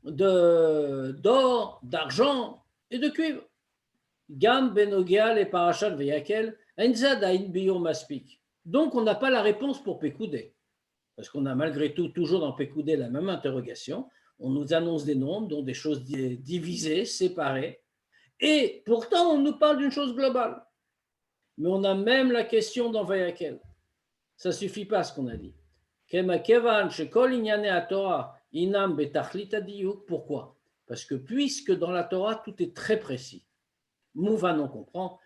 d'or, d'argent et de cuivre. Gam Benogia et Parashat Veyakel, Enzad Aïn Biyom Maspik. Donc, on n'a pas la réponse pour Pécoudé. Parce qu'on a malgré tout toujours dans Pécoudé la même interrogation. On nous annonce des nombres, dont des choses divisées, séparées. Et pourtant, on nous parle d'une chose globale. Mais on a même la question dans Vayakel. Ça ne suffit pas ce qu'on a dit. Pourquoi? Parce que puisque dans la Torah, tout est très précis. Mouvan, on comprend.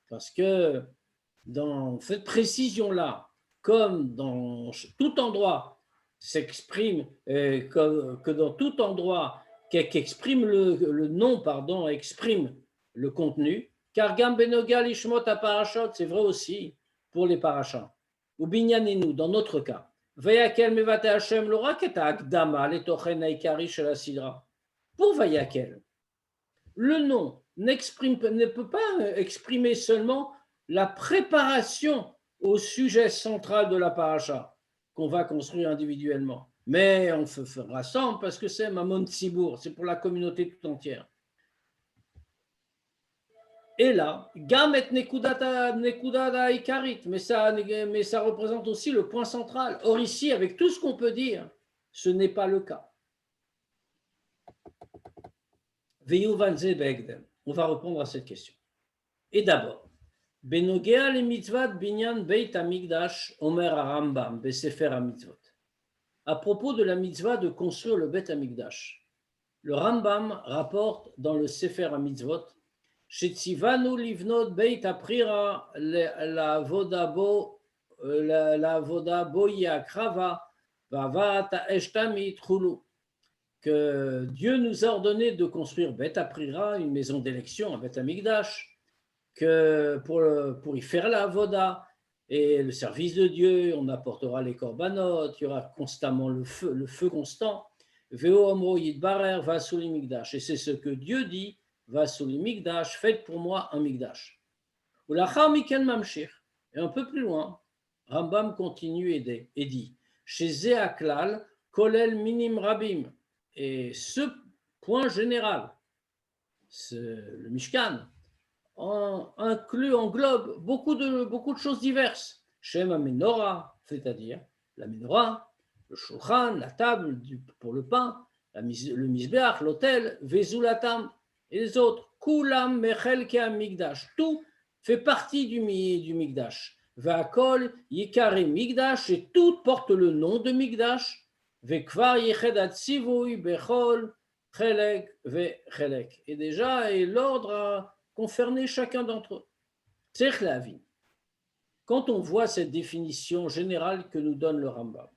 Parce que dans cette précision-là, comme dans tout endroit s'exprime, que dans tout endroit qu'exprime le nom, pardon, exprime le contenu, car Gam Benogal Ishmot à Parashot, c'est vrai aussi pour les parachats. Ou Binyanenu, dans notre cas. Vayakel Mevate Hashem Lora Keta Akdama, les Tochen Aikari Shel Asidra. Pour Vayakel, le nom ne peut pas exprimer seulement la préparation au sujet central de la paracha qu'on va construire individuellement. Mais on se rassemble parce que c'est Mamon Tzibour, c'est pour la communauté tout entière. Et là, Gamet Nekudata Ikarit, mais ça représente aussi le point central. Or ici, avec tout ce qu'on peut dire, ce n'est pas le cas. On va répondre à cette question. Et d'abord, Benogea le mitzvat binyan beit hamikdash omer Rambam besefer hamitzvot. À propos de la mitzvah de construire le Beit Hamikdash, le Rambam rapporte dans le Sefer HaMitzvot Shetzivanu livnot Beit Aprira la voda bo yakrava vavat ha'eshtamit chulu, que Dieu nous a ordonné de construire Beit Aprira, une maison d'élection, un Beit Hamikdash, que pour y faire la voda et le service de Dieu, on apportera les korbanot, il y aura constamment le feu constant. Veo amro yidbarer vasuli migdash. Et c'est ce que Dieu dit, vasuli migdash, faites pour moi un migdash. Ulachar miken mamshir. Et un peu plus loin, Rambam continue et dit, chez Zéaklal, kolel minim rabim. Et ce point général, le Mishkan, englobe beaucoup de choses diverses. Shem HaMenorah, c'est-à-dire la menorah, le shulchan, la table pour le pain, le misbeach, l'autel, vezulatam et les autres. Kulam mechel ke'amigdash. Tout fait partie du migdash. Ve'akol yikare migdash, et tout porte le nom de migdash. Ve'kvar yeched atzivui bechol chelek ve'chelek. Et déjà, et l'ordre a concerné chacun d'entre eux. Tzech lavin. Quand on voit cette définition générale que nous donne le Rambam,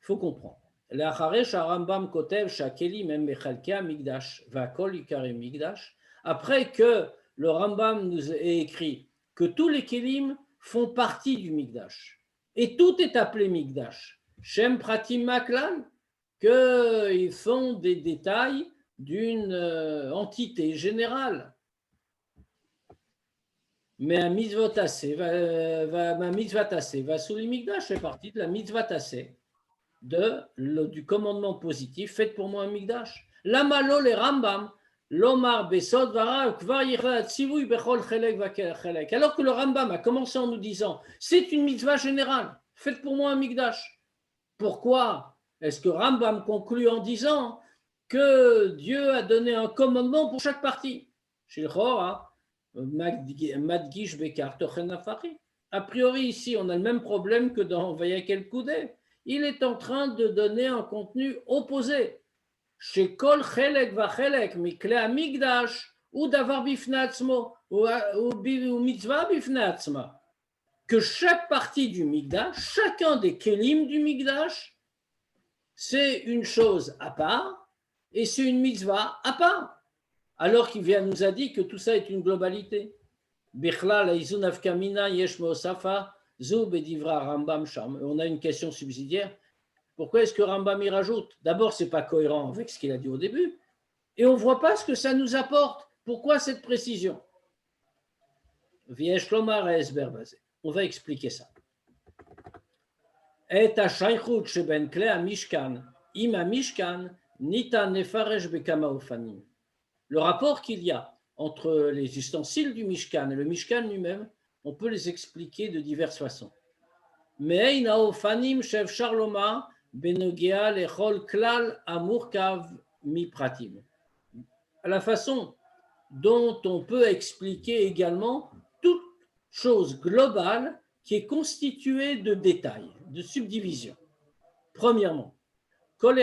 il faut comprendre. Après que le Rambam nous ait écrit que tous les kelim font partie du Migdash, et tout est appelé Migdash, Shem Pratim Maklal, qu'ils font des détails d'une entité générale. Mais un mitzvot tassé, ma mitzvah tassé, va sous les Migdash, fait partie de la mitzvah tassé, du commandement positif, faites pour moi un Migdash. Lamalo les Rambam, l'Omar Besod Vara, Kvar Yichat Tzivui Bechol Chelek Vakelek. Alors que le Rambam a commencé en nous disant, c'est une mitzvah générale, faites pour moi un Migdash. Pourquoi est-ce que Rambam conclut en disant que Dieu a donné un commandement pour chaque partie? Chez le Chora, Madgish Bekar Tochen Afari. A priori, ici, on a le même problème que dans Vayakel Koudé. Il est en train de donner un contenu opposé. Chez Kol Chelek Vachelek, Mikle Amigdash, ou Davar Bifnatzmo, ou Mitzvah Bifnatzma. Que chaque partie du Migdash, chacun des Kelim du Migdash, c'est une chose à part et c'est une mitzvah à part. Alors qu'il nous a dit que tout ça est une globalité. Bichla la izun afkamina yesh meosafa zu bedivra Rambam sham. On a une question subsidiaire. Pourquoi est-ce que Rambam y rajoute? D'abord, c'est pas cohérent avec ce qu'il a dit au début, et on voit pas ce que ça nous apporte. Pourquoi cette précision? Viesh lomar esber basé. On va expliquer ça. Et השייכות שבין כלי המשכן עם המשכן ניתן לפרש בכמה אופנים. Le rapport qu'il y a entre les ustensiles du Mishkan et le Mishkan lui-même, on peut les expliquer de diverses façons. Mais האופנים שאפשר לומר בנוגע לכל כלל המורכב מפרטים. À la façon dont on peut expliquer également toute chose globale qui est constituée de détails, de subdivisions. Premièrement, on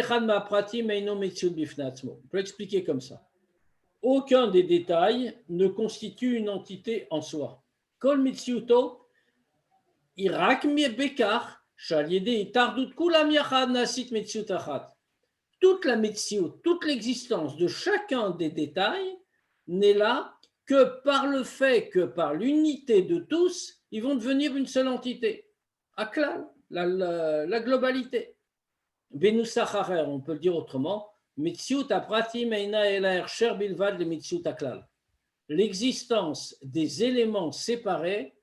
peut expliquer comme ça. Aucun des détails ne constitue une entité en soi. Kol mitziuto irak bekar shaliede tardut kulam yachad nasit mitziut achat. Toute la mitziut, toute l'existence de chacun des détails n'est là que par le fait que par l'unité de tous, ils vont devenir une seule entité. Aklal, la globalité. Benussacharer, on peut le dire autrement, mitziut apratim eina ela ersher bilvad le mitziut aklal. L'existence des éléments séparés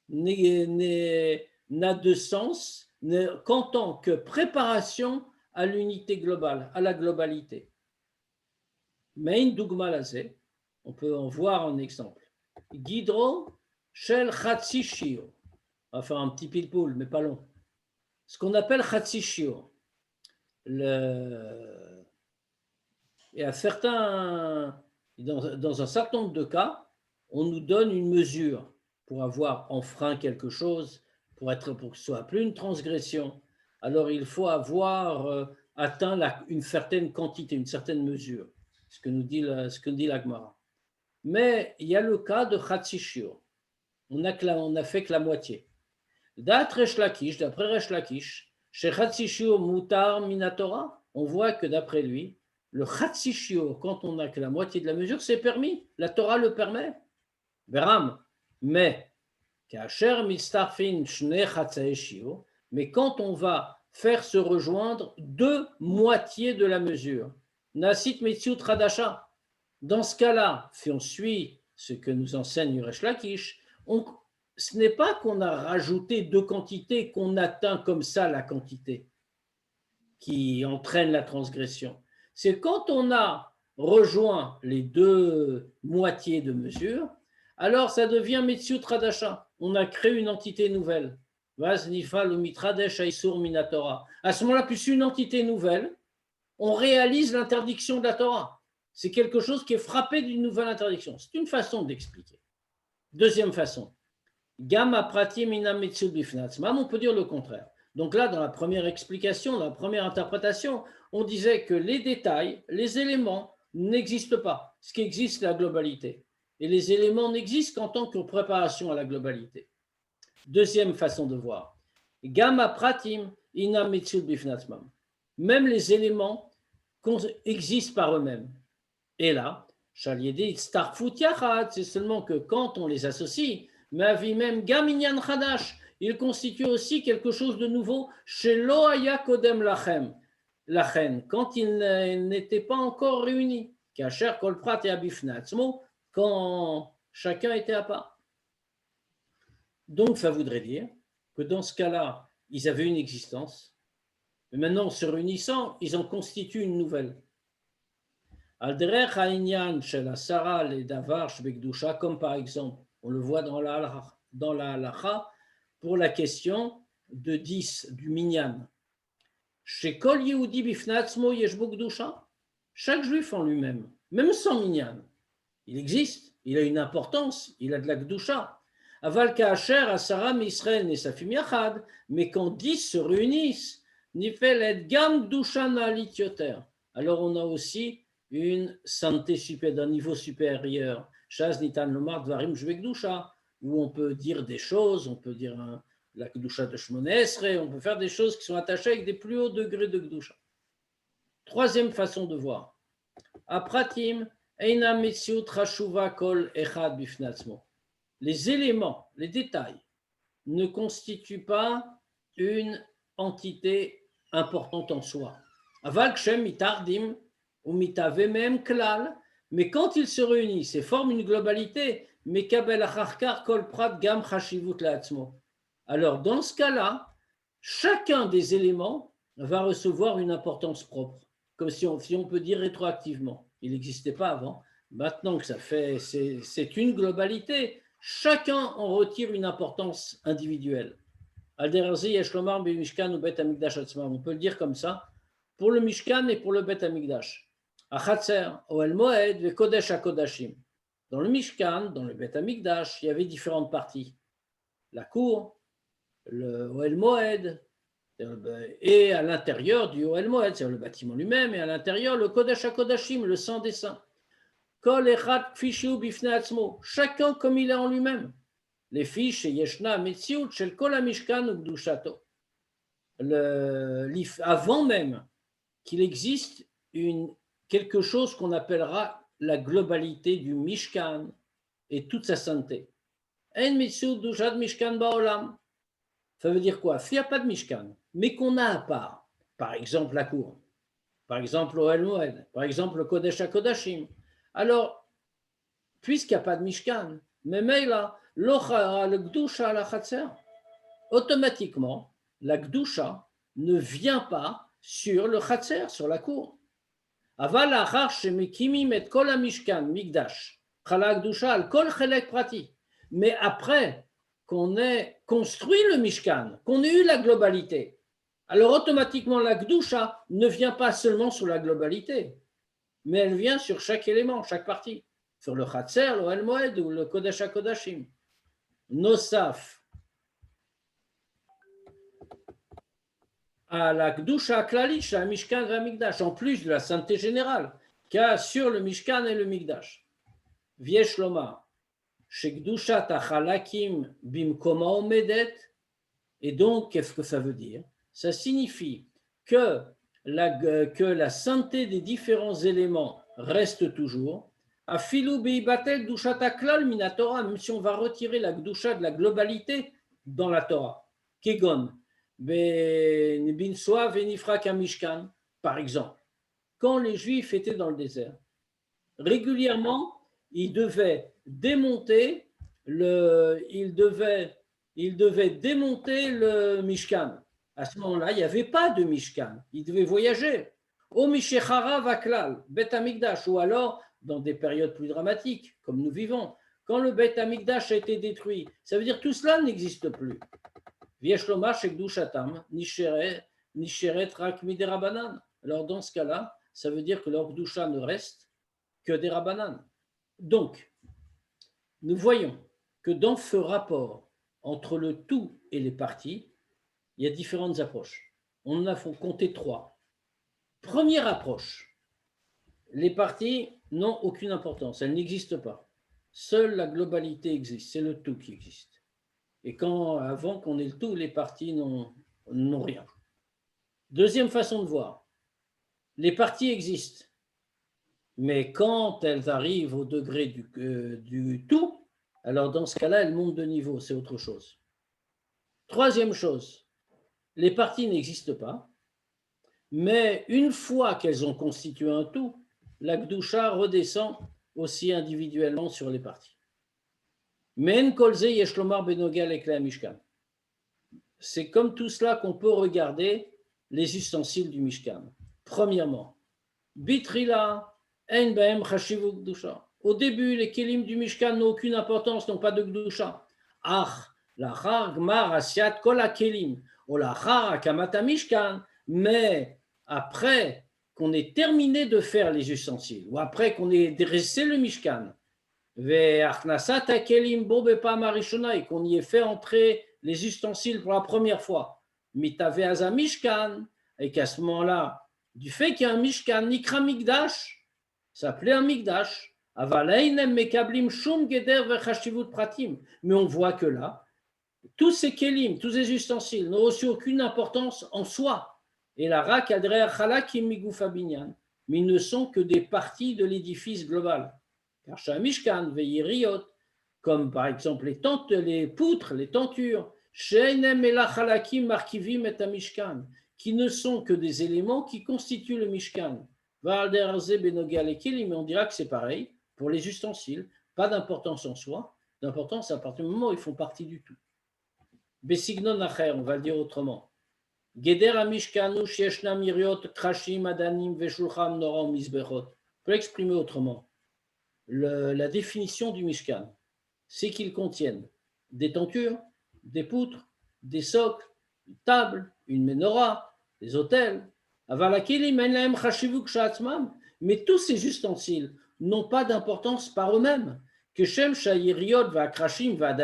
n'a de sens qu'en tant que préparation à l'unité globale, à la globalité. Mein dugma lazé, on peut en voir un exemple. Gidro shel chatzi shiur. On va faire un petit pile-poule, mais pas long. Ce qu'on appelle chatzi shiur. Et à certains, dans un certain nombre de cas, on nous donne une mesure pour avoir enfreint quelque chose, pour que ce soit plus une transgression. Alors il faut avoir atteint une certaine quantité, une certaine mesure, ce que nous dit la Gemara. Mais il y a le cas de Chatzi Shiur. On a fait que la moitié. D'après Resh Lakish, chez Chatzi Shiur mutar minatora, on voit que d'après lui, le Chatzi Shiur, quand on n'a que la moitié de la mesure, c'est permis. La Torah le permet. Beram. Mais quand on va faire se rejoindre deux moitiés de la mesure, Nasit Metziut Radasha, dans ce cas-là, si on suit ce que nous enseigne Resh Lakish, ce n'est pas qu'on a rajouté deux quantités, qu'on atteint comme ça la quantité qui entraîne la transgression. C'est quand on a rejoint les deux moitiés de mesure, alors ça devient Metziut Radasha. On a créé une entité nouvelle. À ce moment-là, plus une entité nouvelle, on réalise l'interdiction de la Torah. C'est quelque chose qui est frappé d'une nouvelle interdiction. C'est une façon d'expliquer. Deuxième façon. On peut dire le contraire. Donc là, dans la première explication, dans la première interprétation, on disait que les détails, les éléments n'existent pas. Ce qui existe, c'est la globalité. Et les éléments n'existent qu'en tant que préparation à la globalité. Deuxième façon de voir. Gamma pratim ina metziut bifnatzmam. Même les éléments existent par eux-mêmes. Et là, shaliedi starfut yachad, c'est seulement que quand on les associe, mais avi même gaminyan chadash, il constitue aussi quelque chose de nouveau chez lo haya kodem lachem, quand ils n'étaient pas encore réunis. Kasher kol prat et abifnatzmo, quand chacun était à part. Donc, ça voudrait dire que dans ce cas-là, ils avaient une existence, mais maintenant, en se réunissant, ils en constituent une nouvelle. Al-derech ha'inyan shel asara le davar shebekdusha, comme par exemple, on le voit dans la halacha, pour la question de 10 du minyan. Chez kol yehudi bifnatzmo yesh bo kdusha, chaque juif en lui-même, même sans minyan, il existe, il a une importance, il a de la Kedusha. Aval ka'asher asara misrael nesafim yachad, mais quand 10 se réunissent, nifel et gam Kedusha na'alit yoter. Alors on a aussi une santé supérieure, d'un niveau supérieur. Shaz nitan lomar dvarim shve Kedusha, où on peut dire des choses, on peut dire la Kedusha de Shmoneh Esrei, on peut faire des choses qui sont attachées avec des plus hauts degrés de Kedusha. Troisième façon de voir. Apratim. Les éléments, les détails ne constituent pas une entité importante en soi. Mais quand ils se réunissent et forment une globalité, alors dans ce cas-là, chacun des éléments va recevoir une importance propre, comme si on peut dire rétroactivement. Il n'existait pas avant. Maintenant que ça fait, c'est une globalité. Chacun en retire une importance individuelle. On peut le dire comme ça, pour le Mishkan et pour le Bet Hamikdash. Achatzer, Oel Moed, ve Kodesh HaKodashim. Dans le Mishkan, dans le Bet Hamikdash, il y avait différentes parties. La cour, le Oel Moed, et à l'intérieur du Oel Moed, c'est-à-dire le bâtiment lui-même, et à l'intérieur, le Kodesh HaKodashim, le sang des saints. Kol Echad Kfishu Bifne Atzmo, chacun comme il est en lui-même. Les fiches et Yeshna Metziut Shel Kol HaMishkan Ugdushato. Avant même qu'il existe quelque chose qu'on appellera la globalité du Mishkan et toute sa sainteté. En Metziut Dushat Mishkan Baolam. Ça veut dire quoi? S'il n'y a pas de Mishkan, mais qu'on a à part, par exemple la cour, par exemple l'Ohel Moed, par exemple le Kodesh HaKodashim, alors, puisqu'il n'y a pas de Mishkan, automatiquement, la Gdusha ne vient pas sur le Chatzer, sur la cour. Aval achar shemekimim et kol hamishkan migdash, chala Gdusha al kol chelek prati. Mais après qu'on ait construit le Mishkan, qu'on ait eu la globalité, alors automatiquement la Gdusha ne vient pas seulement sur la globalité, mais elle vient sur chaque élément, chaque partie, sur le Chatzer, le Oel Moed ou le Kodesh HaKodashim. Nosaf à la Gdusha Klalish, à Mishkan et à Mikdash, en plus de la sainteté générale qu'il y a sur le Mishkan et le Mikdash. Viesh Lomar, chez Gdusha Tachalakim Bimkoma Omedet, et donc qu'est-ce que ça veut dire? Ça signifie que la sainteté des différents éléments reste toujours. Afilu Beibatel Gdushat Klal Minatora, même si on va retirer la Gdusha de la globalité dans la Torah. Kegon. Par exemple, quand les Juifs étaient dans le désert, régulièrement, ils devaient démonter le Mishkan. À ce moment-là, il n'y avait pas de Mishkan. Ils devaient voyager. Au Mishechara Vaklal, Bet Hamikdash, ou alors dans des périodes plus dramatiques, comme nous vivons, quand le Bet Hamikdash a été détruit. Ça veut dire que tout cela n'existe plus. Alors dans ce cas-là, ça veut dire que leur Gdusha ne reste que des Rabbanan. Donc, nous voyons que dans ce rapport entre le tout et les parties, il y a différentes approches. On en a compté 3. Première approche, les parties n'ont aucune importance, elles n'existent pas. Seule la globalité existe, c'est le tout qui existe. Et avant qu'on ait le tout, les parties n'ont rien. Deuxième façon de voir, les parties existent, mais quand elles arrivent au degré du tout, alors dans ce cas-là, elles montent de niveau, c'est autre chose. Troisième chose, les parties n'existent pas, mais une fois qu'elles ont constitué un tout, la Gdusha redescend aussi individuellement sur les parties. C'est comme tout cela qu'on peut regarder les ustensiles du Mishkan. Premièrement, Bitrila, En Baem Chashivu Gdusha. Au début, les kelim du Mishkan n'ont aucune importance, n'ont pas de Gdusha. Ach, lachar gmar asiat kol kelim, ou lachar akamata Mishkan. Mais après qu'on ait terminé de faire les ustensiles, ou après qu'on ait dressé le Mishkan, et qu'on y ait fait entrer les ustensiles pour la première fois, et qu'à ce moment-là, du fait qu'il y a un Mishkan, Nikra Mikdash, ça s'appelait un Mikdash, mais on voit que là, tous ces kelim, tous ces ustensiles n'ont reçu aucune importance en soi, et la rak adrer chalakim migoufa binyan, mais ils ne sont que des parties de l'édifice global. Car Mishkan veilliriot, comme par exemple les poutres, les tentures, sheinem elachalakim markivim et Mishkan, qui ne sont que des éléments qui constituent le Mishkan. Valderze benogal et kelim, mais on dira que c'est pareil pour les ustensiles, pas d'importance en soi, d'importance à partir du moment où ils font partie du tout. Besignon acher, on va le dire autrement. Geder Amishkanu Shieshna Miriot Krashim Adanim Veshulchan Noram Mizbechot. On peut l'exprimer autrement. La définition du Mishkan, c'est qu'ils contiennent des tentures, des poutres, des socles, une table, une menorah, des autels. Mais tous ces ustensiles n'ont pas d'importance par eux-mêmes. Que Shem Shayiriot va Krashim va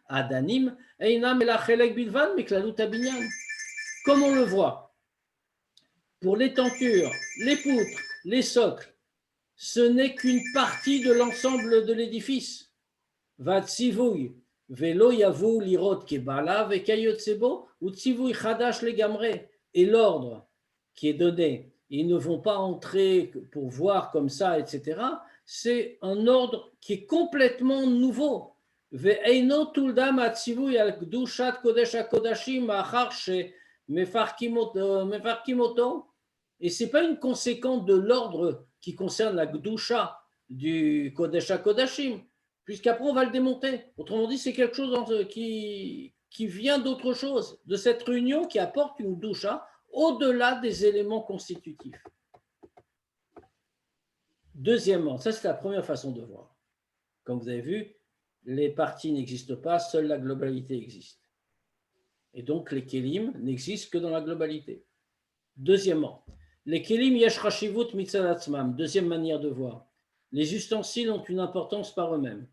Adanim Einam Elachelek Bilvan Meklalut Abinyan. Comme on le voit, pour les tentures, les poutres, les socles, ce n'est qu'une partie de l'ensemble de l'édifice. Va tzivouy velo yavu lirot kebala vekayot sebo ou tzivouy chadash legamre. Et l'ordre qui est donné, ils ne vont pas entrer pour voir comme ça, etc. C'est un ordre qui est complètement nouveau. Ve'eino tuldam atzivouy al kdushat kodesh hakodashim achar she mefarkimoto. Et ce n'est pas une conséquence de l'ordre qui concerne la Gdusha du Kodesh HaKodashim, puisqu'après on va le démonter. Autrement dit, c'est quelque chose qui vient d'autre chose, de cette réunion qui apporte une Gdusha au-delà des éléments constitutifs. Deuxièmement, ça c'est la première façon de voir. Comme vous avez vu, les parties n'existent pas, seule la globalité existe. Et donc les kelim n'existent que dans la globalité. Deuxièmement, les kelim yesh chashivut mitzad atzmam. Deuxième manière de voir. Les ustensiles ont une importance par eux-mêmes.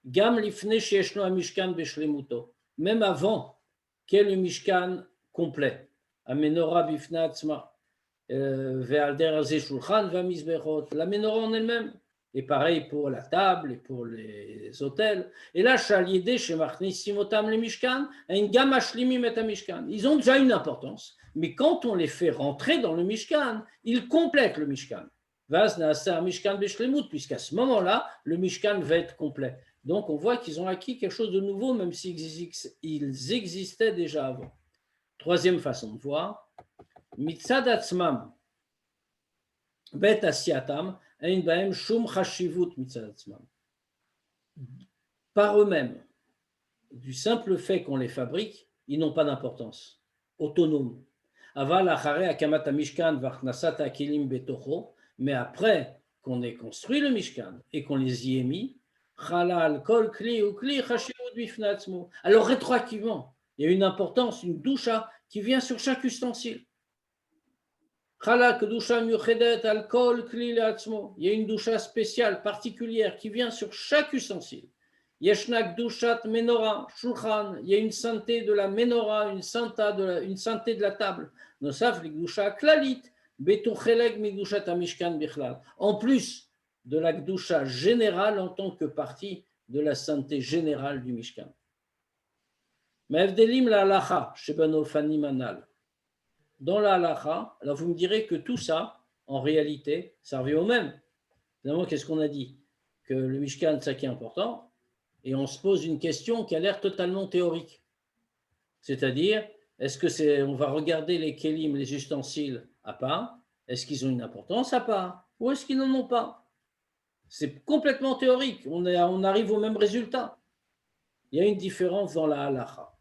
Gam lifne sheyeshno hamishkan beshlemuto. Même avant qu'est le mishkan complet. Amenora bifna atzma. Ve'alder azeh shulchan v'amizberot. La menorah en elle-même. Et pareil pour la table et pour les autels. Et là, shaliede shemachnisim otam le mishkan, ein gam ashlimim et mishkan. Ils ont déjà une importance. Mais quand on les fait rentrer dans le Mishkan, ils complètent le Mishkan. Vaz naasa Mishkan beshlemut, puisqu'à ce moment-là, le Mishkan va être complet. Donc on voit qu'ils ont acquis quelque chose de nouveau, même s'ils existaient déjà avant. Troisième façon de voir, mitzad atzmam bet asiatam ein bahem shum chashivut mitzad atzmam. Par eux-mêmes, du simple fait qu'on les fabrique, ils n'ont pas d'importance, autonomes. Mais après qu'on ait construit le Mishkan et qu'on les y ait mis, alors rétroactivement, il y a une importance, une doucha qui vient sur chaque ustensile. Il y a une doucha spéciale, particulière, qui vient sur chaque ustensile. Yeshnak Dushat Menorah, Shulchan, il y a une sainteté de la Menorah, une sainteté de la table. Nosaf l'Gdusha Klalit, Betuchelek Migdushat Amishkan Bichlal. En plus de la Gdusha générale en tant que partie de la sainteté générale du Mishkan. Mevdelim la halacha, Shebano Fanim Anal. Dans la halacha, alors vous me direz que tout ça, en réalité, ça revient au même. Finalement, qu'est-ce qu'on a dit? Que le Mishkan, c'est ça qui est important. Et on se pose une question qui a l'air totalement théorique. C'est-à-dire, on va regarder les kelim, les ustensiles à part, est-ce qu'ils ont une importance à part, ou est-ce qu'ils n'en ont pas? C'est complètement théorique, on arrive au même résultat. Il y a une différence dans la halacha.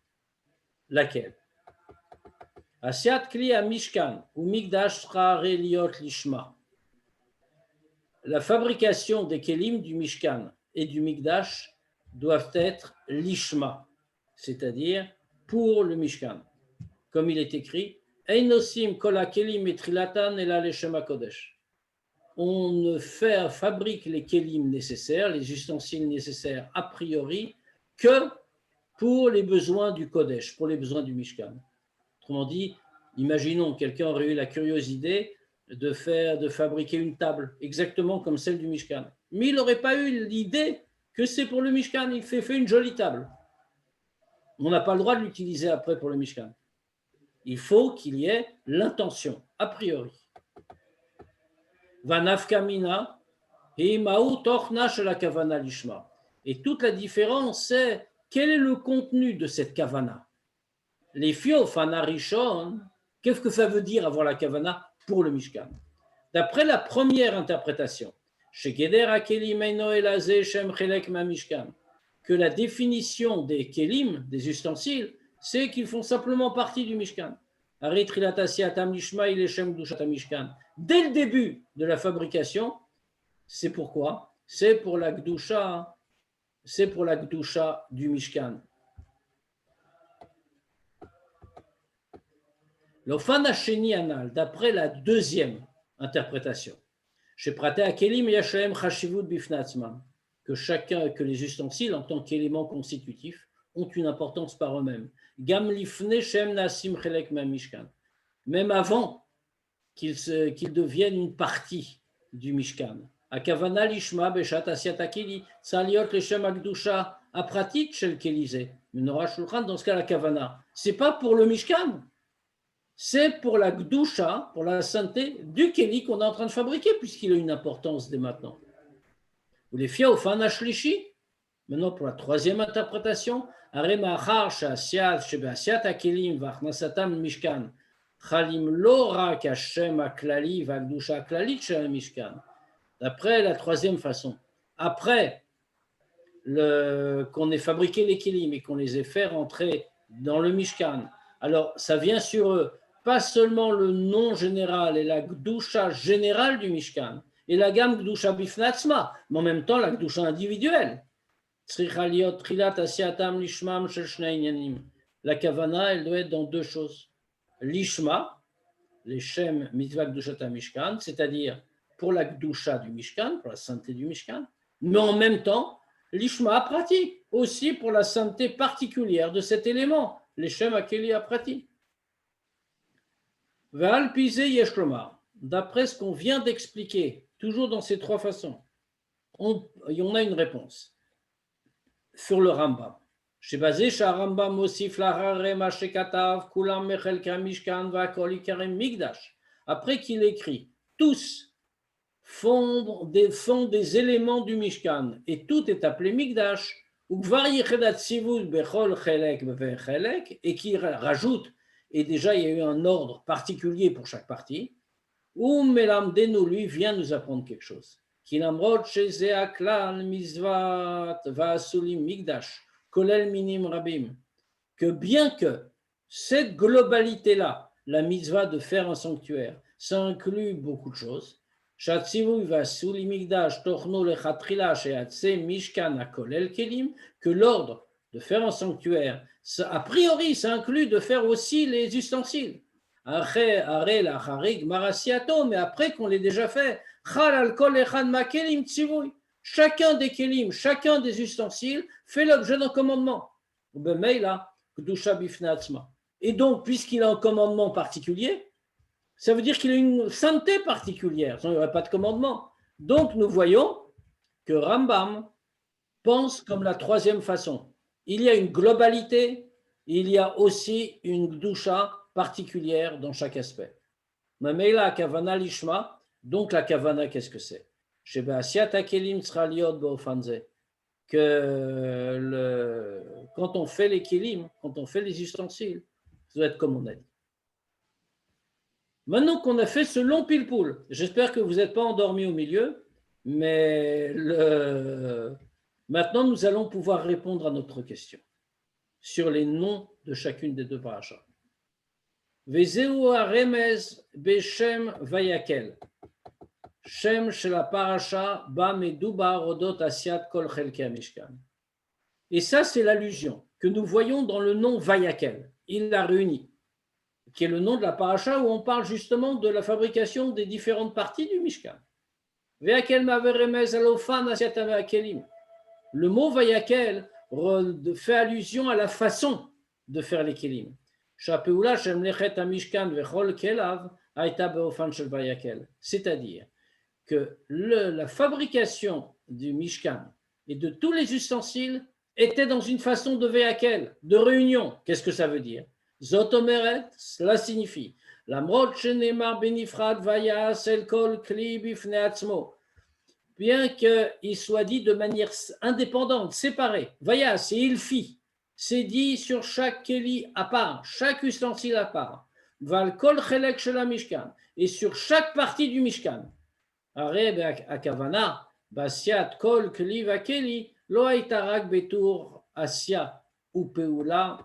Laquelle? Asiat kli a mishkan, ou migdash liot lishma. La fabrication des kelim du mishkan et du migdash doivent être lishma, c'est-à-dire pour le Mishkan. Comme il est écrit, Einosim kol hakelim etrilatan ela leshem hakodesh. On ne fabrique les kelim nécessaires, les ustensiles nécessaires a priori, que pour les besoins du Kodesh, pour les besoins du Mishkan. Autrement dit, imaginons quelqu'un aurait eu la curieuse idée de fabriquer une table exactement comme celle du Mishkan. Mais il n'aurait pas eu l'idée que c'est pour le Mishkan, il fait une jolie table. On n'a pas le droit de l'utiliser après pour le Mishkan. Il faut qu'il y ait l'intention, a priori. Vanafkamina et Maou Tochna la Kavana Lishma. Et toute la différence, c'est quel est le contenu de cette Kavana. Les Fiofana Rishon, qu'est-ce que ça veut dire avoir la Kavana pour le Mishkan? D'après la première interprétation, que la définition des kelim, des ustensiles, c'est qu'ils font simplement partie du Mishkan. Dès le début de la fabrication, c'est pourquoi? C'est pour la Gdusha du Mishkan. L'Ofan Hasheni Anal, d'après la deuxième interprétation, chez Praté Akelim Yashem Chashivut Bifnatzman, que les ustensiles en tant qu'éléments constitutifs ont une importance par eux-mêmes. Gam Lifne Shem Nasim Chelek Mishkan, même avant qu'ils deviennent une partie du Mishkan. Akavana Lishma Beshat Asiat Akeli, Saliot Leshem Akdusha Apratit Shel Kelizé. Menorah Shulchan, dans ce cas, la Kavana, c'est pas pour le Mishkan. C'est pour la Gdusha, pour la sainteté du Kéli qu'on est en train de fabriquer, puisqu'il a une importance dès maintenant. Ou les Fia au Fanashlishi, maintenant pour la troisième interprétation, Arema Achar Shasiat Shebeasiat Akelim Vachnasatam Mishkan, Chalim Lora Kashem Aklali Vagdusha Aklalit Shel Mishkan. D'après la troisième façon, après qu'on ait fabriqué les Kélim et qu'on les ait fait rentrer dans le Mishkan, alors ça vient sur eux pas seulement le nom général et la Gdusha générale du Mishkan, et la gamme Gdusha Bifnatzma, mais en même temps la Gdusha individuelle. La Kavana, elle doit être dans deux choses. L'Ishma, les Shem Mitzvah Gdushat Mishkan, c'est-à-dire pour la Gdusha du Mishkan, pour la sainteté du Mishkan, mais en même temps, l'Ishma Aprati, aussi pour la sainteté particulière de cet élément, les Shem Akeli Aprati. D'après ce qu'on vient d'expliquer, toujours dans ces trois façons, on a une réponse sur le Rambam. Après qu'il écrit, tous font des éléments du Mishkan, et tout est appelé Migdash, et qui rajoute, et déjà il y a eu un ordre particulier pour chaque partie, où Melamdenu, lui, vient nous apprendre quelque chose. Kilamrot sheze aklal mizvat va'asulim migdash kolel minim rabim, que bien que cette globalité-là, la mitzvah de faire un sanctuaire, ça inclut beaucoup de choses. Shatzivu va'asulim migdash tochno lechatrila sheatse mishkan akolel kelim, que l'ordre de faire un sanctuaire, ça, a priori, ça inclut de faire aussi les ustensiles. Mais après qu'on l'ait déjà fait, chacun des kelim, chacun des ustensiles fait l'objet d'un commandement. Et donc, puisqu'il a un commandement particulier, ça veut dire qu'il a une sainteté particulière, sinon il n'y aurait pas de commandement. Donc, nous voyons que Rambam pense comme la troisième façon. Il y a une globalité, il y a aussi une gdusha particulière dans chaque aspect. Mamela kavana lishma, donc la kavana, qu'est-ce que c'est? Que quand on fait les kelim, quand on fait les ustensiles, ça doit être comme on a dit. Maintenant qu'on a fait ce long pile-poule, j'espère que vous n'êtes pas endormis au milieu, mais maintenant nous allons pouvoir répondre à notre question sur les noms de chacune des deux parachas. Vezeu haremez beshem vayakel. Shem shel parasha ba medubar odot asiat kol chelkei mishkan. Et ça, c'est l'allusion que nous voyons dans le nom Vayakel. Il l'a réuni, qui est le nom de la paracha où on parle justement de la fabrication des différentes parties du Mishkan. Vayakel maver remez alofan asiat vayakelim. Le mot Vayakel fait allusion à la façon de faire les kelim. C'est-à-dire que la fabrication du Mishkan et de tous les ustensiles était dans une façon de Vayakel, de réunion. Qu'est-ce que ça veut dire? Zotomeret, cela signifie Lamrot shenemar benifrad vayas el kol kli bifnei atzmo. Bien qu'il soit dit de manière indépendante, séparée, Vayas, et il fit, c'est dit sur chaque keli à part, chaque ustensile à part, Val kol chelek shel mishkan, et sur chaque partie du Mishkan. Areb akavana, basiat kol keli vakeli, lo haitarak betur asya ou peula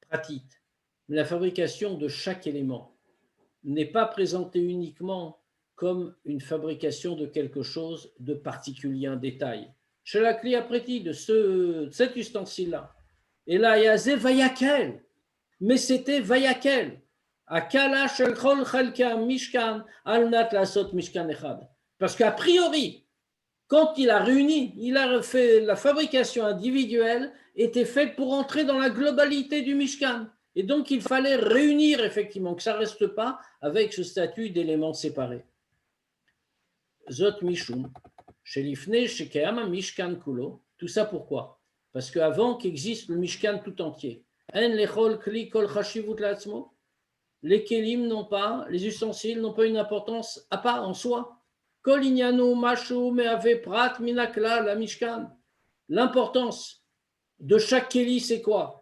pratit. mais la fabrication de chaque élément n'est pas présentée uniquement comme une fabrication de quelque chose de particulier, un détail. Chez la clé apprêtie de cet ustensile-là. Et là, il y a Zé Vayakel, mais c'était Vayakel. Akala shel chol chelka mishkan al nat lasot mishkan echad. Parce qu'a priori, quand il a réuni, il a fait la fabrication individuelle, était faite pour entrer dans la globalité du Mishkan. Et donc, il fallait réunir effectivement, que ça ne reste pas avec ce statut d'éléments séparés. Zot Mishum, chez Lifne, chez Kayama Mishkan Kulo. Tout ça pourquoi? Parce qu'avant qu'existe le Mishkan tout entier, En lechol kli kol chashivut la'atzmo, les kelim n'ont pas, les ustensiles n'ont pas une importance à part en soi. Kol inyanu mashu me'ave prat minakla la Mishkan. L'importance de chaque keli, c'est quoi?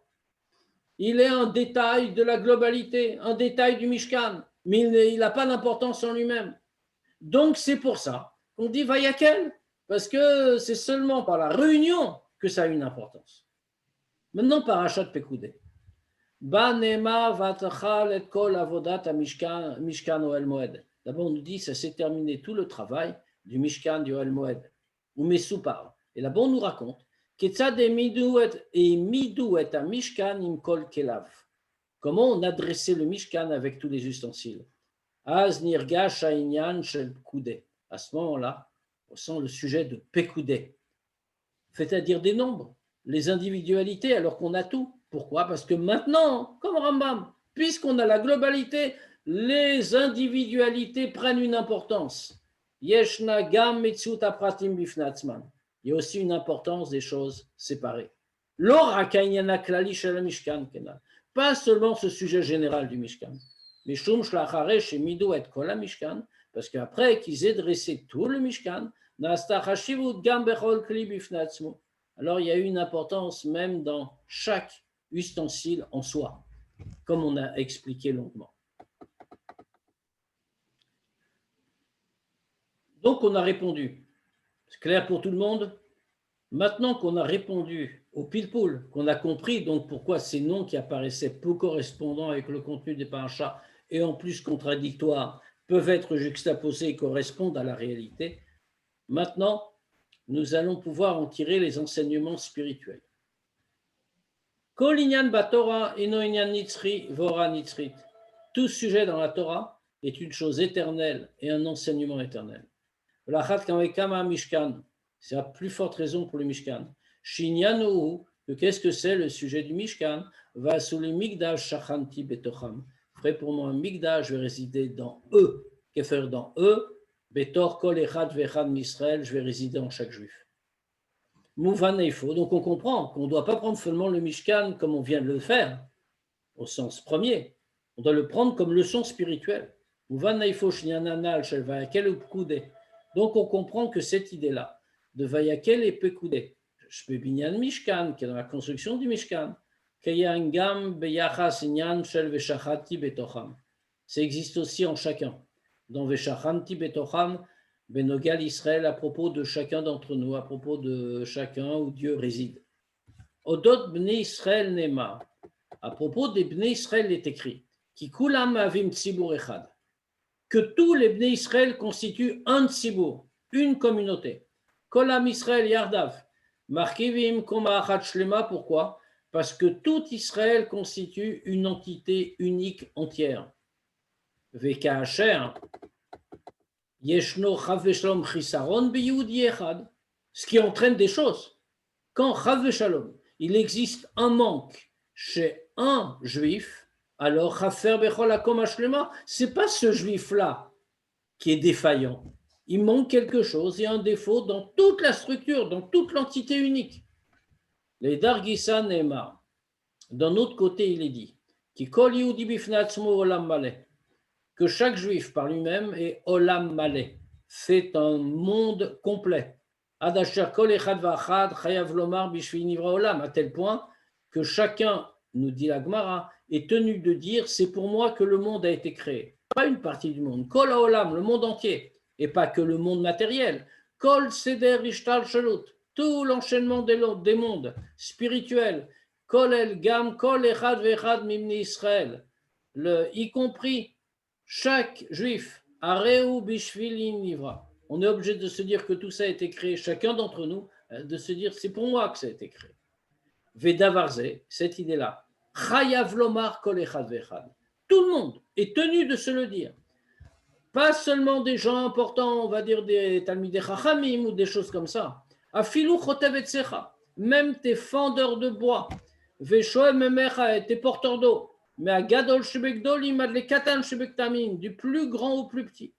Il est un détail de la globalité, un détail du Mishkan, mais il n'a pas d'importance en lui-même. Donc, c'est pour ça qu'on dit Vayakel, parce que c'est seulement par la réunion que ça a une importance. Maintenant, Parashat Pekoudé. Banema vatachal et kol avodat Mishkan Ohel Moed. D'abord, on nous dit ça s'est terminé tout le travail du Mishkan du Ohel Moed, ou Messoupar. Et là-bas, on nous raconte comment on a dressé le Mishkan avec tous les ustensiles. À ce moment-là, on sent le sujet de Pekoudé, c'est-à-dire des nombres, les individualités, alors qu'on a tout. Pourquoi? Parce que maintenant, comme Rambam, puisqu'on a la globalité, les individualités prennent une importance. Yeshna gam metzut apratim bifnatzman. Il y a aussi une importance des choses séparées. Pas seulement ce sujet général du Mishkan, parce qu'après qu'ils aient dressé tout le Mishkan, alors il y a eu une importance même dans chaque ustensile en soi, comme on a expliqué longuement. Donc on a répondu. C'est clair pour tout le monde? Maintenant qu'on a répondu au pile-poule, qu'on a compris donc pourquoi ces noms qui apparaissaient peu correspondants avec le contenu des parachas et en plus contradictoires peuvent être juxtaposés et correspondent à la réalité, maintenant nous allons pouvoir en tirer les enseignements spirituels. Kol inyan batorah eno inyan nitzri vora nitzrit. Tout sujet dans la Torah est une chose éternelle et un enseignement éternel. C'est la plus forte raison pour le Mishkan. Shinyanu, qu'est-ce que c'est le sujet du Mishkan? Va sous le Migdash Shachanti Betocham. Ferai pour moi un Migdash, je vais résider dans eux. Qu'est-ce faire dans eux? Betor Kol Echad Vechad Misraël, je vais résider en chaque juif. Mouvan Eifo. Donc on comprend qu'on ne doit pas prendre seulement le Mishkan comme on vient de le faire, au sens premier. On doit le prendre comme leçon spirituelle. Mouvan Eifo Shinyananal Shel Vayakel Upkude. Donc on comprend que cette idée-là, de Vayakel et Pekoudé, Shpebinyan Mishkan, qui est dans la construction du Mishkan, Kayangam Beyachas Inyan Shel Veshachati Betocham. Ça existe aussi en chacun. Dans Veshachanti Betocham, Benogal Israël, à propos de chacun d'entre nous, à propos de chacun où Dieu réside. Odot Bnei Israël Nema, à propos des Bnei Israël est écrit, Ki Kulam Avim Tzibur Echad, que tous les Bnei Israël constituent un tzibur, une communauté. Kolam Israël Yardav, Markivim Koma Achat Shlema, pourquoi? Parce que tout Israël constitue une entité unique entière. Veka Asher, Yeshno Chav Veshalom Chisaron Beyudi Echad, ce qui entraîne des choses. Quand Chav Veshalom, il existe un manque chez un juif, alors Chafer Bechol Hakom Hashlema, c'est pas ce juif-là qui est défaillant. Il manque quelque chose, il y a un défaut dans toute la structure, dans toute l'entité unique. Les Dargissa Neymar, d'un autre côté, il est dit que chaque juif par lui-même est Olam Malé, c'est un monde complet. À tel point que chacun, nous dit la Gemara, est tenu de dire c'est pour moi que le monde a été créé. Pas une partie du monde, Kol Olam, le monde entier. Et pas que le monde matériel. Kol Seder Ishtal Shalut, tout l'enchaînement des mondes spirituels. Kol el gam, kol echad ve'echad mimni Israël, y compris chaque juif, areu bishvili nivra. On est obligé de se dire que tout ça a été créé, chacun d'entre nous, de se dire c'est pour moi que ça a été créé. Vedavarze, cette idée-là, chayav lomar kol echad ve'echad. Tout le monde est tenu de se le dire. Pas seulement des gens importants, on va dire des talmidei chachamim ou des choses comme ça. Afilu chotev etzecha, même tes fendeurs de bois, veshoem memecha, et tes porteurs d'eau, mais à gadol shebekdolim ad le katan shebektamim, du plus grand au plus petit.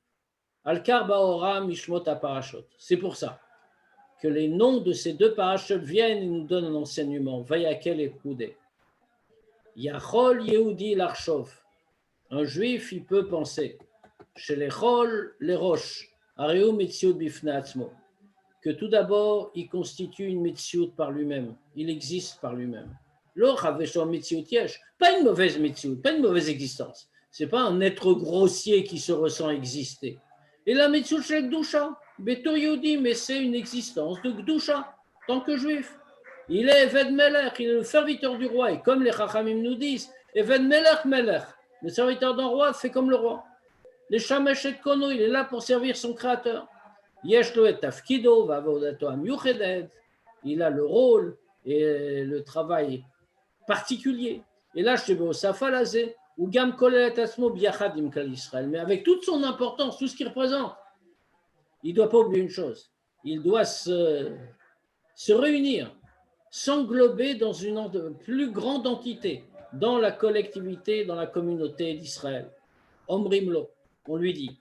Al-kar baora mishmot parashot. C'est pour ça que les noms de ces deux parashot viennent et nous donnent un enseignement. Vayakel et Koudé. Yachol Yehudi Larchov. Un juif, il peut penser. Chez les Chol, les roches. Areu Metziut Bifnatzmo. Que tout d'abord, il constitue une Metziut par lui-même. Il existe par lui-même. L'autre avait son Metziut Yesh. Pas une mauvaise Metziut, pas une mauvaise existence. Ce n'est pas un être grossier qui se ressent exister. Et la Metziut chez Gdusha. Beto Yehudi, mais c'est une existence de Gdusha, tant que juif. Il est Eved Melech, il est le serviteur du roi. Et comme les Chachamim nous disent, Eved Melech Melech, le serviteur d'un roi fait comme le roi. Les Shamesh et Kono, il est là pour servir son créateur. Yeshlo et Tafkido, Vavodato Amyuchedet, il a le rôle et le travail particulier. Et là, je au Safalazé, ou Gam Kolelet Asmo Biachad Imkal Israël. Mais avec toute son importance, tout ce qu'il représente, il ne doit pas oublier une chose. Il doit se réunir, s'englober dans une plus grande entité, dans la collectivité, dans la communauté d'Israël. Omrimlo, on lui dit,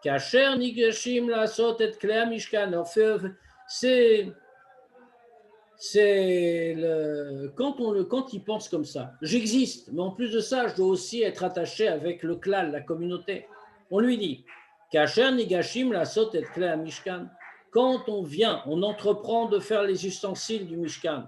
Kacher nigashim la sot et klea mishkan. C'est quand il pense comme ça. J'existe, mais en plus de ça, je dois aussi être attaché avec le clan, la communauté. On lui dit, Kacher nigashim la sot et klea mishkan. Quand on vient, on entreprend de faire les ustensiles du Mishkan.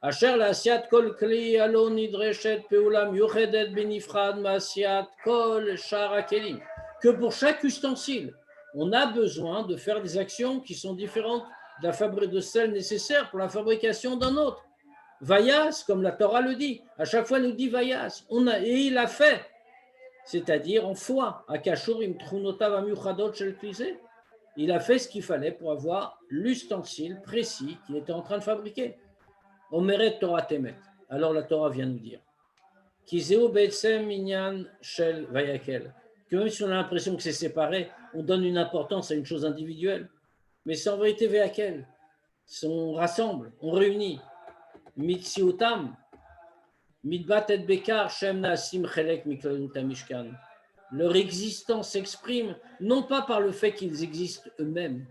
Asher la asiat kol kli alo nidreshet peulam yuchedet benifrad masiat kol shara kelim. Que pour chaque ustensile, on a besoin de faire des actions qui sont différentes de celles nécessaires pour la fabrication d'un autre. Vayas, comme la Torah le dit, à chaque fois nous dit Vayas, et il a fait, c'est-à-dire en foi, Akashurim trunotav amyuchadot shel kliseh. Il a fait ce qu'il fallait pour avoir l'ustensile précis qu'il était en train de fabriquer. Omeret Torah Temet. Alors la Torah vient nous dire Kizeu be'etzem minyan shel vayakel. Que même si on a l'impression que c'est séparé, on donne une importance à une chose individuelle. Mais c'est en vérité vayakel. On rassemble, on réunit. Mitziutam, mitbat et bekar shem naasim chelek mikladut hamishkan. Leur existence s'exprime non pas par le fait qu'ils existent eux-mêmes,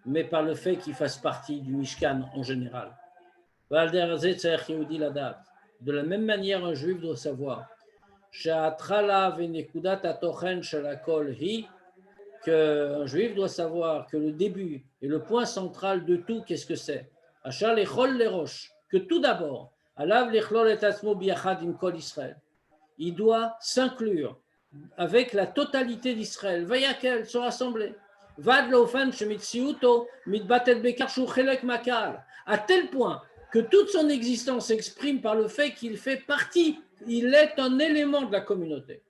mais par le fait qu'ils fassent partie du Mishkan en général. De la même manière, un juif doit savoir qu'un juif doit savoir que le début et le point central de tout, qu'est-ce que c'est? Que tout d'abord, il doit s'inclure avec la totalité d'Israël. Vayakel, se rassembler. À tel point que toute son existence s'exprime par le fait qu'il fait partie, il est un élément de la communauté.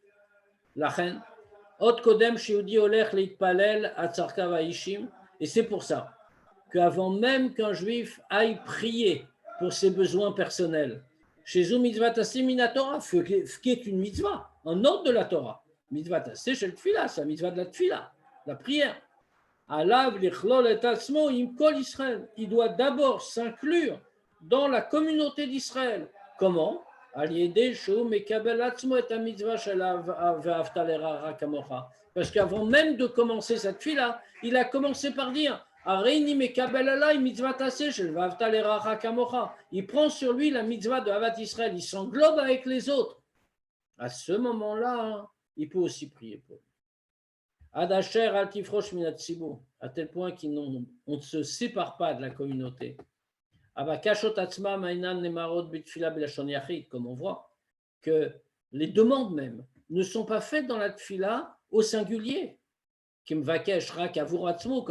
Et c'est pour ça qu'avant même qu'un juif aille prier pour ses besoins personnels, chez mitzvah tassé minatora, ce qui est une mitzvah, un ordre de la Torah. Mitzvah tassé chez le tfila, c'est la mitzvah de la tfila, la prière. Alav lichlol et atzmo im kol Israël. Il doit d'abord s'inclure dans la communauté d'Israël. Comment? Parce qu'avant même de commencer cette fille-là, il a commencé par dire il prend sur lui la mitzvah de Havat Israël, il s'englobe avec les autres. À ce moment-là, il peut aussi prier pour lui. Adasher al-tifrosh minat tzibur, à tel point qu'on ne se sépare pas de la communauté. Comme on voit que les demandes même ne sont pas faites dans la tfila au singulier, comme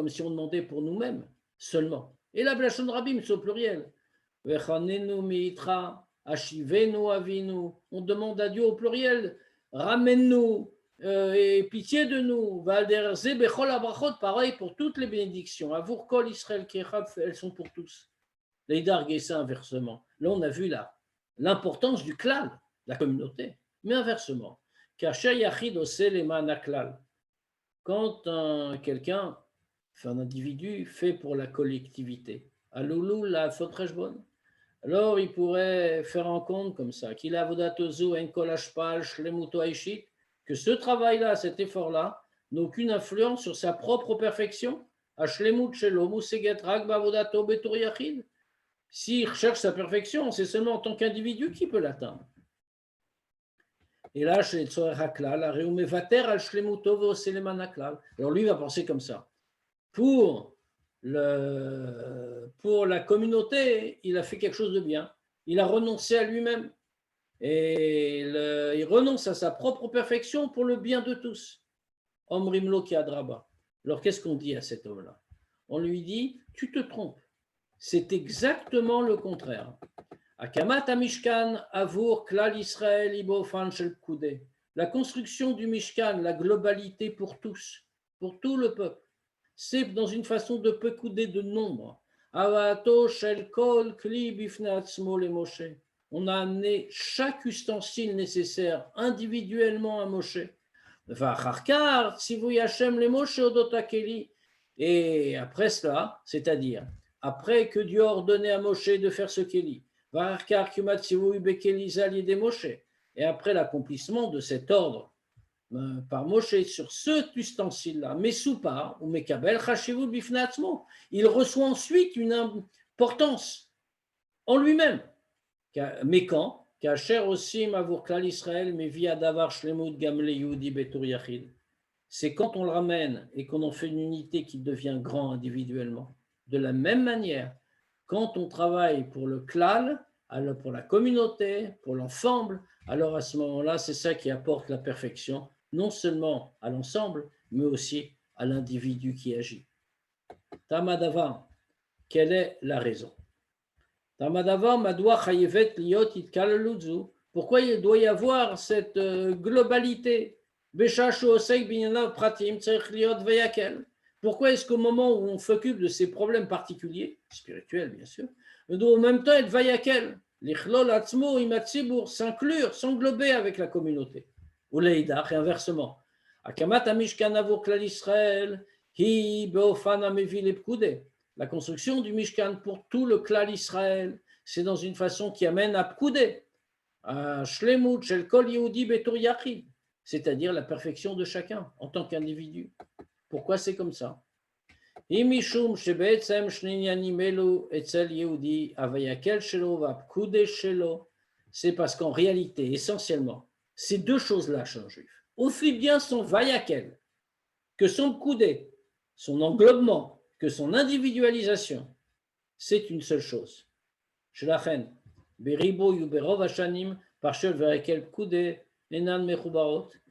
si on demandait pour nous-mêmes seulement. Et la blachon rabim, c'est au pluriel. Ashivenu avinu. On demande à Dieu au pluriel, ramène-nous et pitié de nous. Valderze bechol abrachot, pareil pour toutes les bénédictions. Avour kol Israël kechab, elles sont pour tous. Les darguessa inversement. Là, on a vu l'importance du klal, la communauté, mais inversement. Kacher yachid osé leman haklal. Quand quelqu'un, un individu, fait pour la collectivité, aloulou la fotreshbon, alors il pourrait faire en compte comme ça, qu'il a vodatozu en kolashpal shlemuto aishit, que ce travail-là, cet effort-là, n'a aucune influence sur sa propre perfection. Ashlemut shelo museget rak bavodato betur yachid. S'il recherche sa perfection, c'est seulement en tant qu'individu qu'il peut l'atteindre. Et là, chez Tzorer Haklal, alors lui va penser comme ça. Pour la communauté, il a fait quelque chose de bien. Il a renoncé à lui-même. Et il renonce à sa propre perfection pour le bien de tous. Omrimlo ki adraba. Alors qu'est-ce qu'on dit à cet homme-là? On lui dit, tu te trompes. C'est exactement le contraire. Akamat Mishkan Avour Klal Israël Ibofan Shel Pkudé. La construction du Mishkan, la globalité pour tous, pour tout le peuple, c'est dans une façon de Pekudé de nombre. Avato Shel Kol Kli Bifne Atzmo le Moshe. On a amené chaque ustensile nécessaire individuellement à Moshe. Vacharkar Tzivu Hashem le Moshe Odotakeli. Et après cela, c'est-à-dire après que Dieu a ordonné à Moshe de faire ce Kéli, et après l'accomplissement de cet ordre par Moshe sur cet ustensile-là, Mesoupa ou Mekabel, il reçoit ensuite une importance en lui-même. Mais quand c'est quand on le ramène et qu'on en fait une unité qui devient grand individuellement. De la même manière, quand on travaille pour le klal, alors pour la communauté, pour l'ensemble, alors à ce moment-là, c'est ça qui apporte la perfection, non seulement à l'ensemble, mais aussi à l'individu qui agit. Tamadavar, quelle est la raison? Tamadavar, madoua chayevet liot itkalaludzu. Pourquoi il doit y avoir cette globalité? Beshashu osek binyanav pratim tzarich liot vayakel. Pourquoi est-ce qu'au moment où on s'occupe de ces problèmes particuliers, spirituels bien sûr, on doit en même temps être vayakel, l'ichlol atzmo imatzibur, s'inclure, s'englober avec la communauté. Ou leïdach, et inversement. Akamat amishkan avur klal Israël, hi beofan amevi lepkude. La construction du Mishkan pour tout le klal Israël, c'est dans une façon qui amène à pkude, à shlemut shel kol yehudi betur yachid, c'est-à-dire la perfection de chacun en tant qu'individu. Pourquoi c'est comme ça? C'est parce qu'en réalité, essentiellement, ces deux choses-là chez un juif, aussi bien son vayakel que son pkoudé, son englobement, que son individualisation, c'est une seule chose. Chez la reine,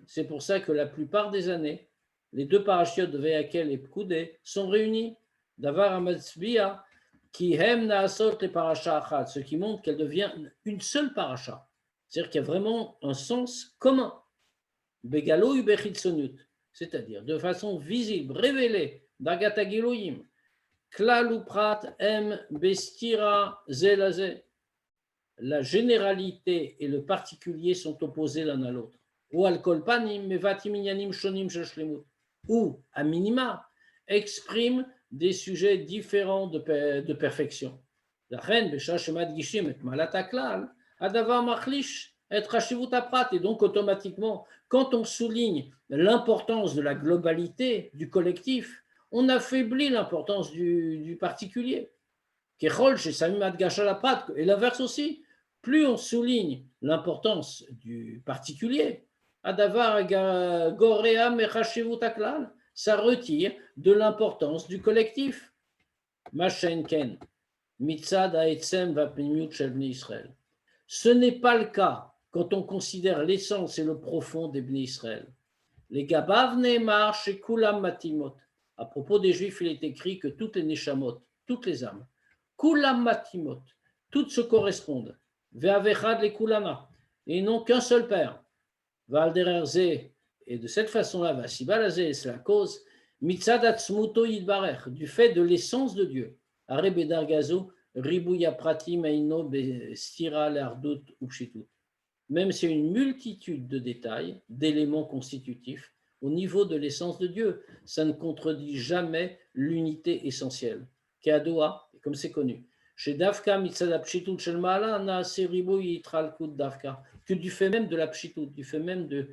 c'est pour ça que la plupart des années, les deux parachiotes de Vayakel et Pkoudé sont réunis. Davar Amatzbia, qui hem naasot les parachas achat, ce qui montre qu'elle devient une seule paracha. C'est-à-dire qu'il y a vraiment un sens commun. Begalo ubechitsonut, c'est-à-dire de façon visible, révélée, d'Agatha Giloyim, klal uprat em bestira zelazé. La généralité et le particulier sont opposés l'un à l'autre. Ou al-kolpanim mevatim inyanim shonim shel shlemut. Ou, à minima, exprime des sujets différents de perfection. La reine, Beshashemat Gishim et Malataklal, Adavar Machlish, et Rashivut Aprat, et donc automatiquement, quand on souligne l'importance de la globalité, du collectif, on affaiblit l'importance du particulier. Kechol, chez Samimat Gashalaprat, et l'inverse aussi, plus on souligne l'importance du particulier, Adavar Gorea Mechashivut Aklal, ça retire de l'importance du collectif. Machenken, Mitzad Haetzem Vapnimiut Shel Bnei Israël. Ce n'est pas le cas quand on considère l'essence et le profond des Bnei Israël. Les Gabav Neemar Shekulam Matimot. À propos des Juifs, il est écrit que toutes les Neshamot, toutes les âmes, Kulam Matimot, toutes se correspondent. ve'avechad lekulana, et ils n'ont qu'un seul père. Valdererzé, et de cette façon-là, Vasibalazé, c'est la cause, mitzad atzmuto yidbarech, du fait de l'essence de Dieu. Are bedargazo, ribouya pratim eino bestira l'ardut upshitut. Même s'il y a une multitude de détails, d'éléments constitutifs, au niveau de l'essence de Dieu, ça ne contredit jamais l'unité essentielle. Keadoa, comme c'est connu. Chez Dafka, mitzad apshitut shel ma'ala, naase ribouy yitralkut Dafka, que du fait même de l'apshitut, du fait même de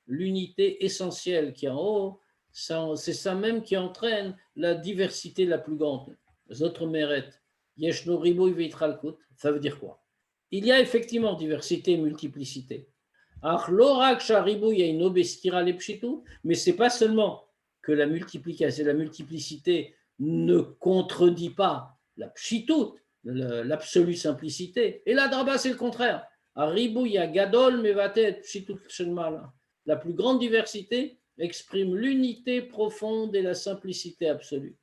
l'unité essentielle qui est en haut, c'est ça même qui entraîne la diversité la plus grande. Les autres mérites, yeshno ribouy yitralkut, ça veut dire quoi? Il y a effectivement diversité et multiplicité. Mais ce n'est pas seulement que la multiplicité ne contredit pas la pshitut, l'absolue simplicité. Et la draba, c'est le contraire. La plus grande diversité exprime l'unité profonde et la simplicité absolue.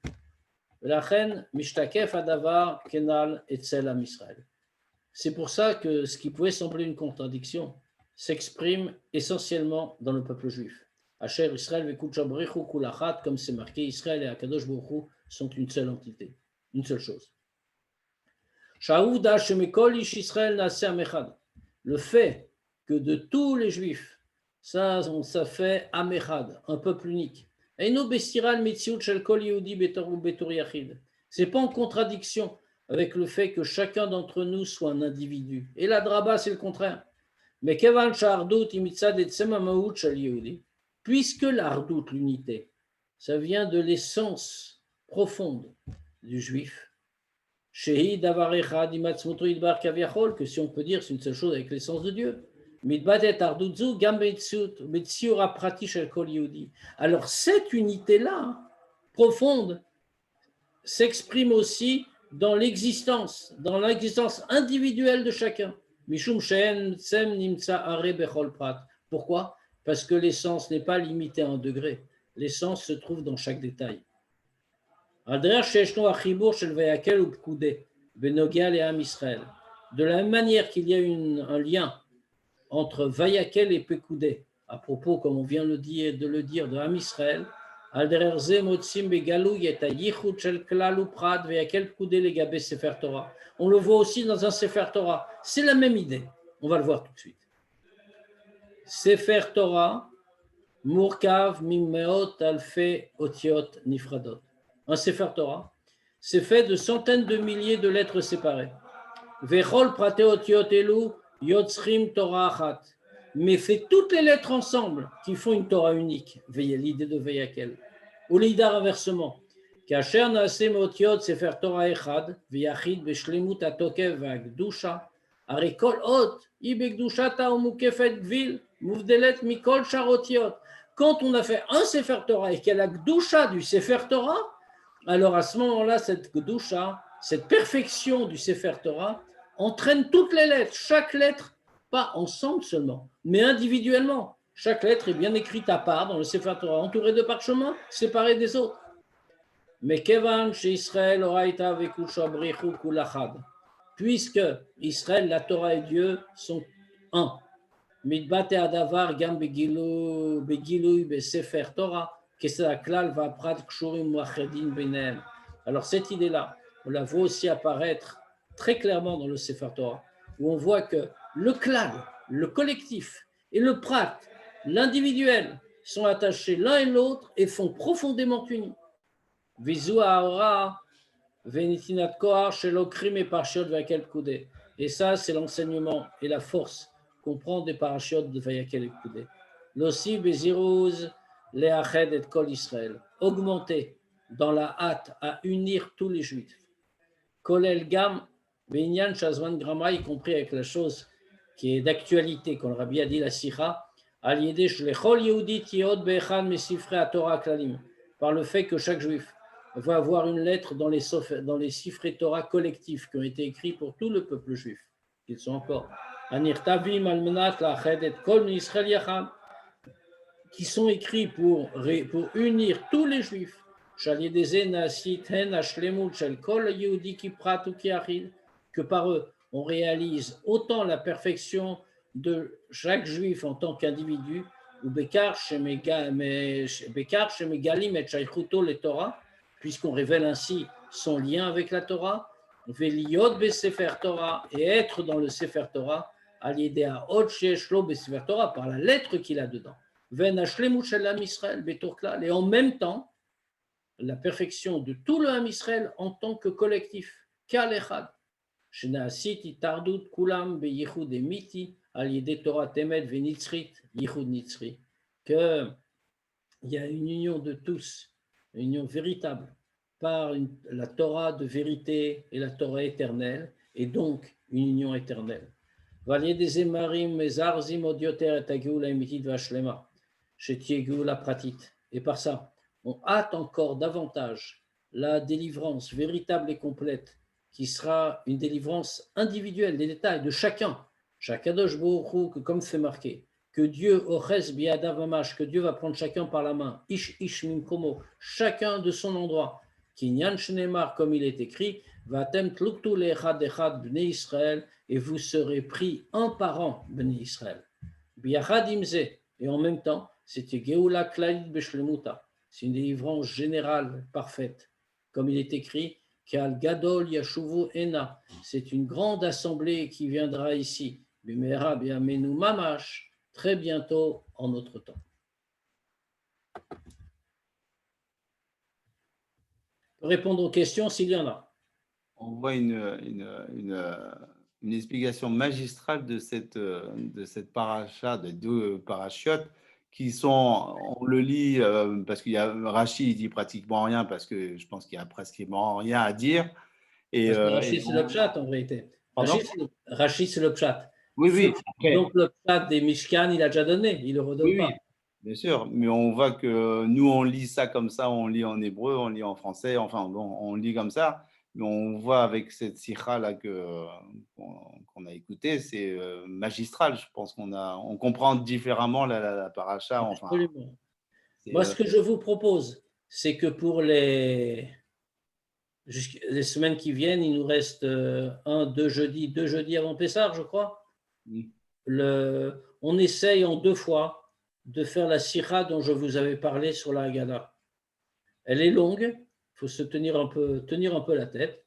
C'est pour ça que ce qui pouvait sembler une contradiction s'exprime essentiellement dans le peuple juif. Asher Israël vekutchabrichu kulachat, comme c'est marqué, Israël et Akadosh Baruch Hu sont une seule entité, une seule chose. Shaouda shemekol ish Israël nase amechad. Le fait que de tous les juifs, ça fait amechad, un peuple unique. Eino bestiral mitziut shel kol yehudi betor yachid. C'est pas en contradiction avec le fait que chacun d'entre nous soit un individu. Et la draba, c'est le contraire. Mais kevan sha'ardut imitzad et tsema shel yehudi, puisque l'ardout, l'unité, ça vient de l'essence profonde du juif, shehi davar echad imatzmuto idbar kaviachol, que si on peut dire c'est une seule chose avec l'essence de Dieu. Mitbadet ardutzu gam betsiura prati shel kol yehudi. Alors cette unité-là, profonde, s'exprime aussi dans l'existence individuelle de chacun. Mishum she'en tsem nimtsa are bechol prat. Pourquoi? Parce que l'essence n'est pas limitée à un degré. L'essence se trouve dans chaque détail. De la même manière qu'il y a un lien entre Vayakel et Pekoudé, à propos, comme on vient de le dire, de Am Israël, on le voit aussi dans un Sefer Torah. C'est la même idée. On va le voir tout de suite. Sefer Torah, Murkav Mimmeot Alfe Otiot Nifradot. Un Sefer Torah, c'est fait de centaines de milliers de lettres séparées. Vechol Prate Otiot Elu Yotzrim Torah Achat. Mais fait toutes les lettres ensemble qui font une Torah unique. L'idée de Vayakel. Ou l'idar inversement. Kacher Naaseh Motiot Sefer Torah Echad V'yachid B'shlemut HaTokev V'Akdusha Arei Kol Ot I B'Kdushata Umukefet Gvil Muvdelet Mikol Sharotiot. Quand on a fait un Sefer Torah et qu'il y a la Gdusha du Sefer Torah, alors à ce moment-là, cette Gdusha, cette perfection du Sefer Torah entraîne toutes les lettres, chaque lettre, pas ensemble seulement, mais individuellement. Chaque lettre est bien écrite à part dans le Sefer Torah, entourée de parchemins, séparée des autres. Mais Kevan chez Israël, Oraita Vekushabrichu Kulachad. Puisque Israël, la Torah et Dieu sont un. Mitbate Adavar Gam Begilui Besefer Torah, Kesa Klal va Prat Kshurim Wachedin Benem. Alors cette idée-là, on la voit aussi apparaître très clairement dans le Sefer Torah, où on voit que le klal, le collectif, et le prat, l'individuel, sont attachés l'un et l'autre et font profondément unis. Vizu Ahora, Venitinat Kohar, Shelokrim et Parshiot Vayakel Koudé. Et ça, c'est l'enseignement et la force qu'on prend des Parashiot de Vayakel et Koudé. L'ossi Beziruz, Leached et Kol Israël. Augmenter dans la hâte à unir tous les Juifs. Kolel Gam, Benyan Shazman Grama, y compris avec la chose qui est d'actualité, quand le Rabbi a dit la Sikha, par le fait que chaque juif va avoir une lettre dans les Sifrei Torah collectifs qui ont été écrits pour tout le peuple juif, qu'ils sont encore, qui sont écrits pour unir tous les juifs, que par eux, on réalise autant la perfection de chaque juif en tant qu'individu, ou Bekar Shemegalim et Shaychuto le Torah, puisqu'on révèle ainsi son lien avec la Torah, Veliot Besefer Torah, et être dans le Sefer Torah, Aliedea Od Sheshlo Besefer Torah, par la lettre qu'il a dedans. Ven Hashlemu Shel Am Israël Betorklal, et en même temps, la perfection de tout le Ham Israël en tant que collectif, Kal Echad. Shenasiti Tardut Kulam Beyichud Emiti Al Yede Torah Temet Venitzrit Yichud Nitzri, qu'il y a une union de tous, une union véritable par la Torah de vérité et la Torah éternelle, et donc une union éternelle. Valier des Emarim Mezarzim Odioter et Ageula Emitit Vashlema, Shetie Geula Pratit, et par ça, on hâte encore davantage la délivrance véritable et complète, qui sera une délivrance individuelle des détails de chacun. Shakadosh Baruch Hu, que comme c'est marqué, que Dieu, Oches Biadav Mamash, que Dieu va prendre chacun par la main, Ish Mimkomo, chacun de son endroit, Kinyan Shnemar, comme il est écrit, Vatem Tluktu Lechad Echad Bnei Israël, et vous serez pris un par un, Bnei Israël. Biachad Imze, et en même temps, c'était Geoula Klalit Beshlemuta. C'est une délivrance générale, parfaite. Comme il est écrit, Kal Gadol Yashuvu Ena, c'est une grande assemblée qui viendra ici. Bimera Biamenu Mamash, très bientôt en notre temps. Répondre aux questions s'il y en a. On voit une explication magistrale de cette paracha, de deux parachiotes qui sont, on le lit parce qu'il y a Rashi, il dit pratiquement rien parce que je pense qu'il y a pratiquement rien à dire. Et, Rashi, c'est le pshat en vérité. Rashi, c'est le pshat. Oui, oui. Okay. Donc le pshat des Mishkan, il a déjà donné, il ne le redonne pas. Oui, bien sûr, mais on voit que nous, on lit ça comme ça, on lit en hébreu, on lit en français, enfin, bon, on lit comme ça, mais on voit avec cette sikha là qu'on a écoutée, c'est magistral. Je pense on comprend différemment la paracha. Enfin, absolument. Moi, ce que je vous propose, c'est que pour les semaines qui viennent, il nous reste deux jeudis avant Pessah, je crois. Oui. On essaye en 2 fois de faire la sikha dont je vous avais parlé sur la Haggadah. Elle est longue, il faut se tenir un peu la tête,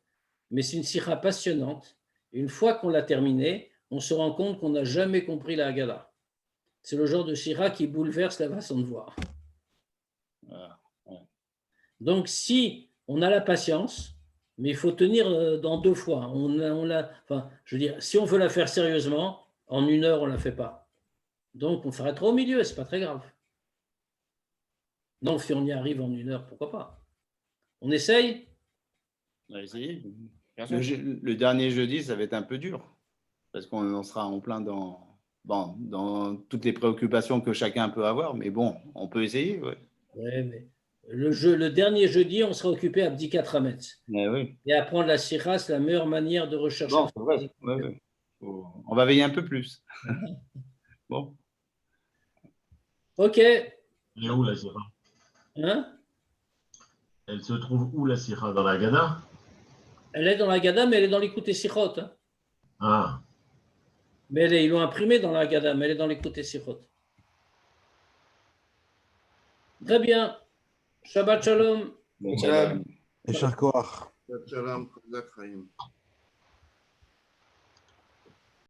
mais c'est une sikha passionnante. Et une fois qu'on l'a terminée, on se rend compte qu'on n'a jamais compris la Haggadah. C'est le genre de sikha qui bouleverse la façon de voir. Donc, si on a la patience, mais il faut tenir dans 2 fois. Je veux dire, si on veut la faire sérieusement, en 1 heure, on ne la fait pas. Donc, on s'arrêtera au milieu, ce n'est pas très grave. Donc, si on y arrive en 1 heure, pourquoi pas? On essaye? On va essayer. Le dernier jeudi, ça va être un peu dur, parce qu'on sera en plein dans toutes les préoccupations que chacun peut avoir, mais bon, on peut essayer. Ouais. Ouais, mais le dernier jeudi, on sera occupé à Bdikat Hametz. Oui. Et apprendre la sikha, c'est la meilleure manière de rechercher. Bon, c'est vrai. Ouais. On va veiller un peu plus. Bon. Ok. Elle est où la sikha? Hein? Elle se trouve où la sikha? Dans la Haggadah? Elle est dans la Haggadah, mais elle est dans l'écoute Sichot. Hein. Ah. Mais ils l'ont imprimée dans la Haggadah, mais elle est dans l'écoute Sichot. Très bien. Shabbat Shalom. Shalom. Echar Koach. Shalom, Chazak Chaim.